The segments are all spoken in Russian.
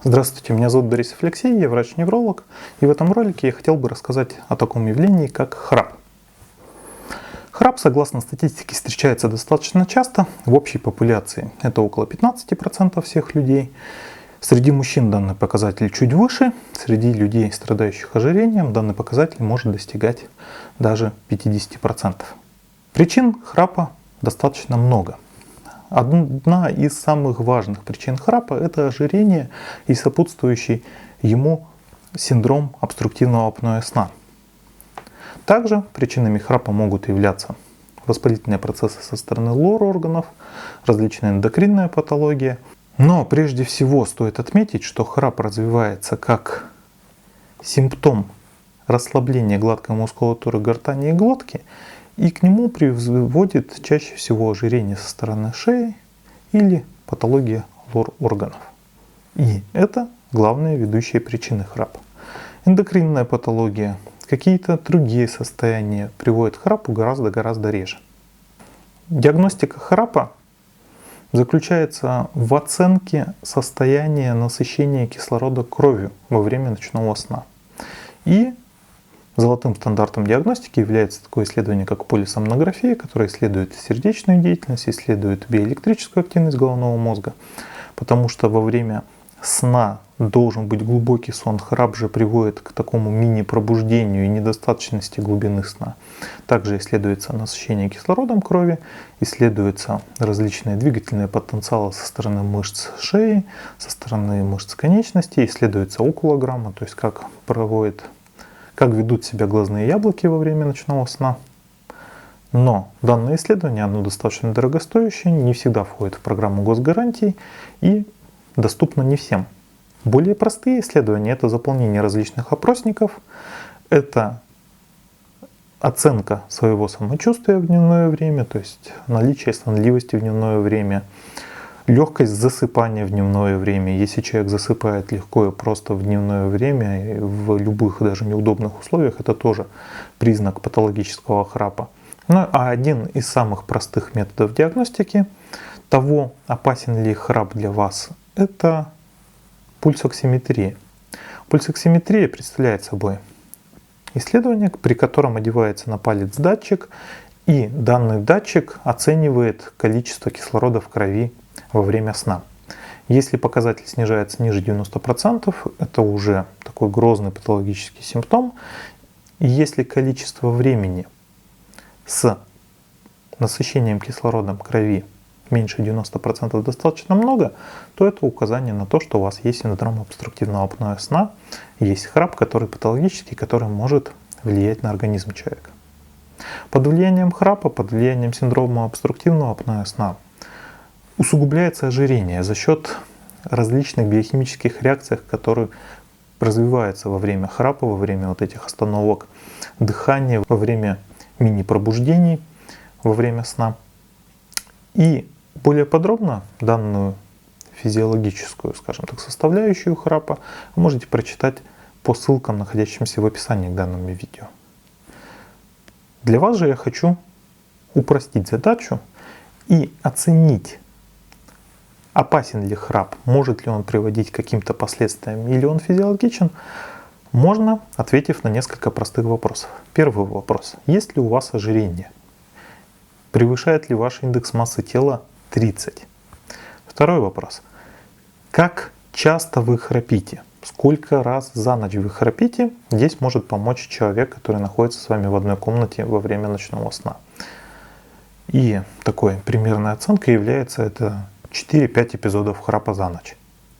Здравствуйте, меня зовут Борис Алексей, я врач-невролог, и в этом ролике я хотел бы рассказать о таком явлении, как храп. Храп, согласно статистике, встречается достаточно часто в общей популяции. Это около 15% всех людей. Среди мужчин данный показатель чуть выше, среди людей, страдающих ожирением, данный показатель может достигать даже 50%. Причин храпа достаточно много. Одна из самых важных причин храпа – это ожирение и сопутствующий ему синдром обструктивного апноэ сна. Также причинами храпа могут являться воспалительные процессы со стороны лор-органов, различная эндокринная патология. Но прежде всего стоит отметить, что храп развивается как симптом расслабления гладкой мускулатуры гортани и глотки, и к нему приводит чаще всего ожирение со стороны шеи или патология лор-органов. И это главные ведущие причины храпа. Эндокринная патология, какие-то другие состояния приводят к храпу гораздо реже. Диагностика храпа заключается в оценке состояния насыщения кислорода кровью во время ночного сна. И золотым стандартом диагностики является такое исследование, как полисомнография, которое исследует сердечную деятельность, исследует биоэлектрическую активность головного мозга, потому что во время сна должен быть глубокий сон. Храп же приводит к такому мини-пробуждению и недостаточности глубины сна. Также исследуется насыщение кислородом крови, исследуются различные двигательные потенциалы со стороны мышц шеи, со стороны мышц конечностей, исследуется окулограмма, то есть как ведут себя глазные яблоки во время ночного сна. Но данное исследование, оно достаточно дорогостоящее, не всегда входит в программу госгарантий и доступно не всем. Более простые исследования – это заполнение различных опросников, это оценка своего самочувствия в дневное время, то есть наличие сонливости в дневное время, легкость засыпания в дневное время. Если человек засыпает легко и просто в дневное время, в любых даже неудобных условиях, это тоже признак патологического храпа. Ну а один из самых простых методов диагностики того, опасен ли храп для вас, это пульсоксиметрия. Пульсоксиметрия представляет собой исследование, при котором одевается на палец датчик, и данный датчик оценивает количество кислорода в крови во время сна. Если показатель снижается ниже 90%, это уже такой грозный патологический симптом. И если количество времени с насыщением кислородом крови меньше 90% достаточно много, то это указание на то, что у вас есть синдром обструктивного апноэ сна, есть храп, который патологический, который может влиять на организм человека. Под влиянием храпа, под влиянием синдрома обструктивного апноэ сна усугубляется ожирение за счет различных биохимических реакций, которые развиваются во время храпа, во время вот этих остановок дыхания, во время мини-пробуждений, во время сна. И более подробно данную физиологическую, скажем так, составляющую храпа вы можете прочитать по ссылкам, находящимся в описании к данному видео. Для вас же я хочу упростить задачу и оценить, опасен ли храп, может ли он приводить к каким-то последствиям или он физиологичен, можно, ответив на несколько простых вопросов. Первый вопрос. Есть ли у вас ожирение? Превышает ли ваш индекс массы тела 30? Второй вопрос. Как часто вы храпите? Сколько раз за ночь вы храпите? Здесь может помочь человек, который находится с вами в одной комнате во время ночного сна. И такой примерной оценкой является это 4-5 эпизодов храпа за ночь.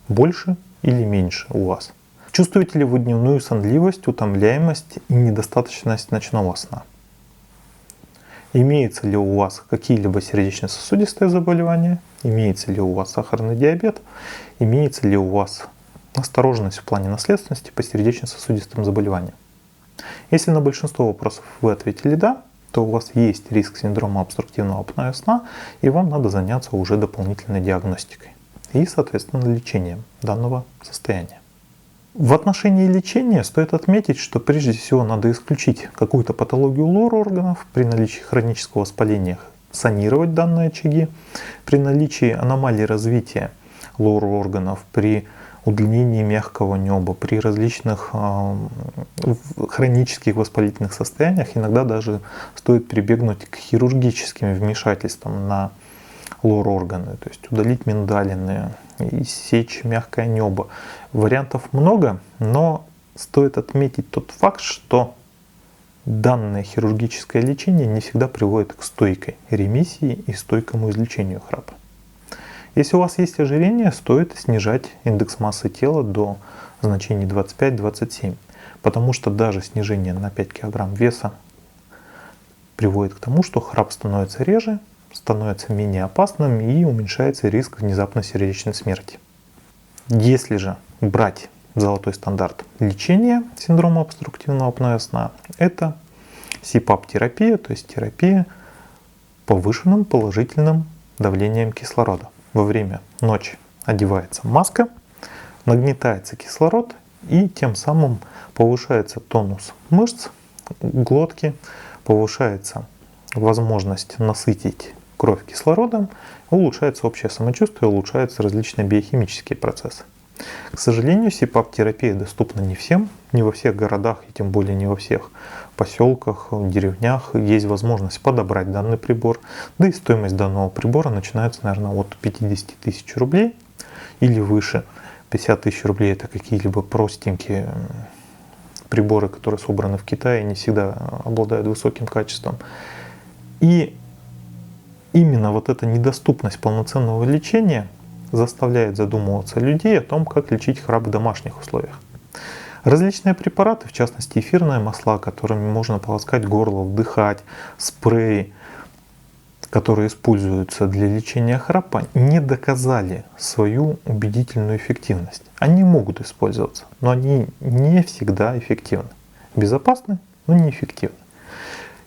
Больше или меньше у вас? Чувствуете ли вы дневную сонливость, утомляемость и недостаточность ночного сна? Имеется ли у вас какие-либо сердечно-сосудистые заболевания? Имеется ли у вас сахарный диабет? Имеется ли у вас осторожность в плане наследственности по сердечно-сосудистым заболеваниям? Если на большинство вопросов вы ответили «да», то у вас есть риск синдрома обструктивного апноэ сна, и вам надо заняться уже дополнительной диагностикой и, соответственно, лечением данного состояния. В отношении лечения стоит отметить, что прежде всего надо исключить какую-то патологию лор-органов при наличии хронического воспаления, санировать данные очаги, при наличии аномалий развития лор-органов, при удлинении мягкого неба, при различных хронических воспалительных состояниях иногда даже стоит прибегнуть к хирургическим вмешательствам на лор-органы, то есть удалить миндалины, иссечь мягкое небо. Вариантов много, но стоит отметить тот факт, что данное хирургическое лечение не всегда приводит к стойкой ремиссии и стойкому излечению храпа. Если у вас есть ожирение, стоит снижать индекс массы тела до значений 25-27, потому что даже снижение на 5 кг веса приводит к тому, что храп становится реже, становится менее опасным и уменьшается риск внезапной сердечной смерти. Если же брать золотой стандарт лечения синдрома обструктивного апноэ сна, это СИПАП-терапия, то есть терапия повышенным положительным давлением кислорода. Во время ночи одевается маска, нагнетается кислород и тем самым повышается тонус мышц, глотки, повышается возможность насытить кровь кислородом, улучшается общее самочувствие, улучшаются различные биохимические процессы. К сожалению, СИПАП-терапия доступна не всем, не во всех городах и тем более не во всех поселках, деревнях есть возможность подобрать данный прибор. Да и стоимость данного прибора начинается, наверное, от 50 тысяч рублей или выше. 50 тысяч рублей — это какие-либо простенькие приборы, которые собраны в Китае, не всегда обладают высоким качеством. И именно вот эта недоступность полноценного лечения заставляет задумываться людей о том, как лечить храп в домашних условиях. Различные препараты, в частности эфирные масла, которыми можно полоскать горло, вдыхать, спреи, которые используются для лечения храпа, не доказали свою убедительную эффективность. Они могут использоваться, но они не всегда эффективны. Безопасны, но неэффективны.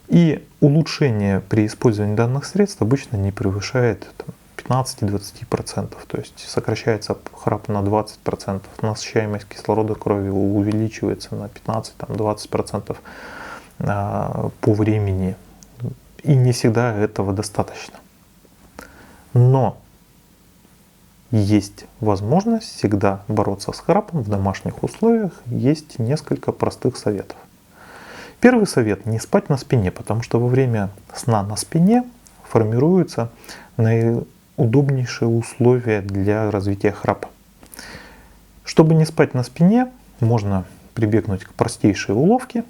И улучшение при использовании данных средств обычно не превышает 15-20%, то есть сокращается храп на 20%, насыщаемость кислорода крови увеличивается на 15-20% по времени. И не всегда этого достаточно. Но есть возможность всегда бороться с храпом в домашних условиях. Есть несколько простых советов. Первый совет — не спать на спине, потому что во время сна на спине формируются наиудобнейшие условия для развития храпа. Чтобы не спать на спине, можно прибегнуть к простейшей уловке: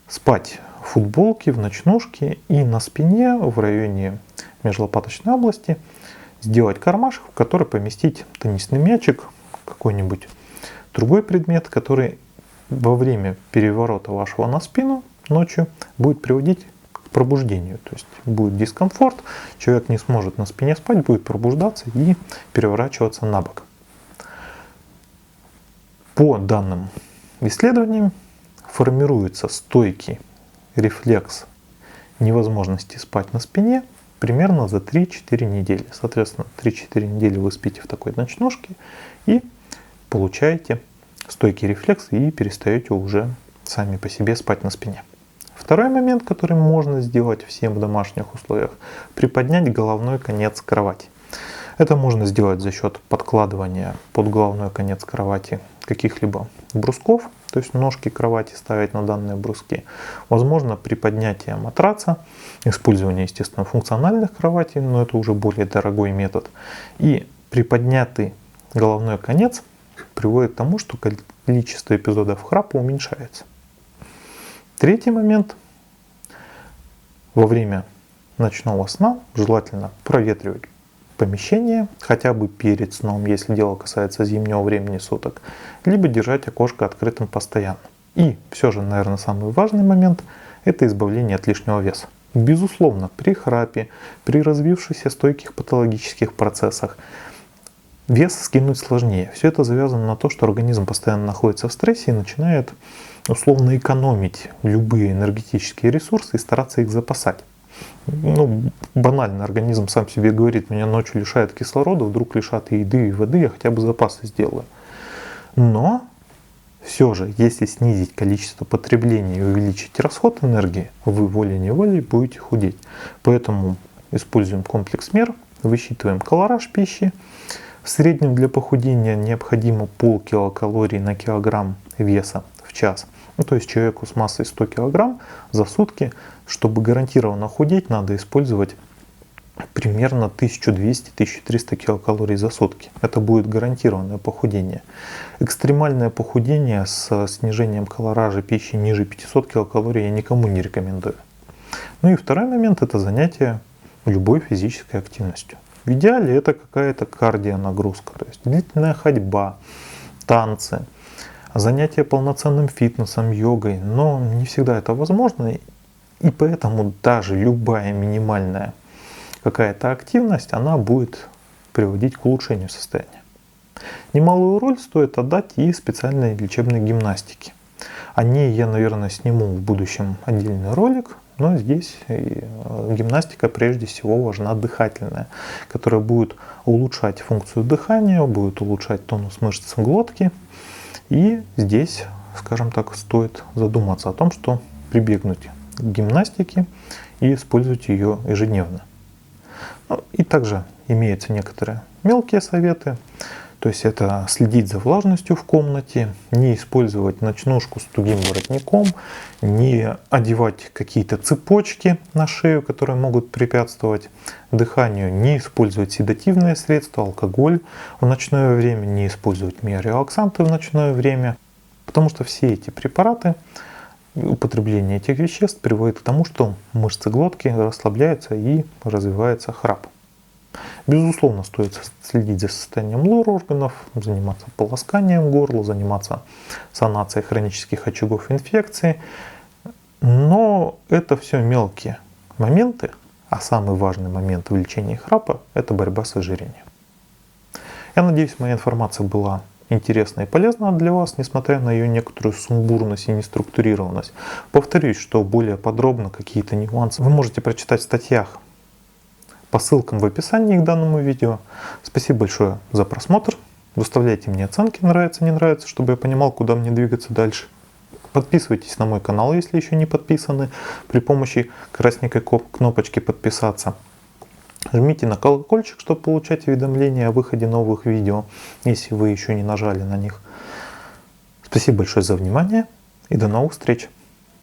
спать в футболке, в ночнушке и на спине в районе межлопаточной области сделать кармашек, в который поместить теннисный мячик, какой-нибудь другой предмет, который во время переворота вашего на спину ночью будет приводить к пробуждению. То есть будет дискомфорт, человек не сможет на спине спать, будет пробуждаться и переворачиваться на бок. По данным исследований формируется стойкий рефлекс невозможности спать на спине примерно за 3-4 недели. Соответственно, 3-4 недели вы спите в такой ночнушке и получаете стойкий рефлекс и перестаете уже сами по себе спать на спине. Второй момент, который можно сделать всем в домашних условиях — приподнять головной конец кровати. Это можно сделать за счет подкладывания под головной конец кровати каких-либо брусков, то есть ножки кровати ставить на данные бруски. Возможно, при поднятии матраца, использование, естественно, функциональных кроватей, но это уже более дорогой метод. И приподнятый головной конец приводит к тому, что количество эпизодов храпа уменьшается. Третий момент. Во время ночного сна желательно проветривать помещение, хотя бы перед сном, если дело касается зимнего времени суток, либо держать окошко открытым постоянно. И все же, наверное, самый важный момент — это избавление от лишнего веса. Безусловно, при храпе, при развившихся стойких патологических процессах вес скинуть сложнее. Все это завязано на то, что организм постоянно находится в стрессе и начинает условно экономить любые энергетические ресурсы и стараться их запасать. Банально, организм сам себе говорит: меня ночью лишают кислорода, вдруг лишат и еды, и воды, я хотя бы запасы сделаю. Но все же, если снизить количество потребления и увеличить расход энергии, вы волей-неволей будете худеть. Поэтому используем комплекс мер, высчитываем колораж пищи, В среднем для похудения необходимо полкилокалорий на килограмм веса в час. Ну, то есть человеку с массой 100 килограмм за сутки, чтобы гарантированно худеть, надо использовать примерно 1200-1300 килокалорий за сутки. Это будет гарантированное похудение. Экстремальное похудение с снижением колоража пищи ниже 500 килокалорий я никому не рекомендую. Ну и второй момент — это занятие любой физической активностью. В идеале это какая-то кардионагрузка, то есть длительная ходьба, танцы, занятия полноценным фитнесом, йогой, но не всегда это возможно, и поэтому даже любая минимальная какая-то активность, она будет приводить к улучшению состояния. Немалую роль стоит отдать и специальной лечебной гимнастике. О ней я, наверное, сниму в будущем отдельный ролик, но здесь гимнастика прежде всего важна дыхательная, которая будет улучшать функцию дыхания, будет улучшать тонус мышц глотки. И здесь, скажем так, стоит задуматься о том, что прибегнуть к гимнастике и использовать ее ежедневно. Ну, и также имеются некоторые мелкие советы. То есть это следить за влажностью в комнате, не использовать ночнушку с тугим воротником, не одевать какие-то цепочки на шею, которые могут препятствовать дыханию, не использовать седативные средства, алкоголь в ночное время, не использовать миорелаксанты в ночное время. Потому что все эти препараты, употребление этих веществ приводит к тому, что мышцы глотки расслабляются и развивается храп. Безусловно, стоит следить за состоянием лор-органов, заниматься полосканием горла, заниматься санацией хронических очагов инфекции. Но это все мелкие моменты, а самый важный момент в лечении храпа – это борьба с ожирением. Я надеюсь, моя информация была интересна и полезна для вас, несмотря на ее некоторую сумбурность и неструктурированность. Повторюсь, что более подробно какие-то нюансы вы можете прочитать в статьях по ссылкам в описании к данному видео. Спасибо большое за просмотр. Выставляйте мне оценки, нравится, не нравится, чтобы я понимал, куда мне двигаться дальше. Подписывайтесь на мой канал, если еще не подписаны, при помощи красненькой кнопочки «Подписаться». Жмите на колокольчик, чтобы получать уведомления о выходе новых видео, если вы еще не нажали на них. Спасибо большое за внимание и до новых встреч!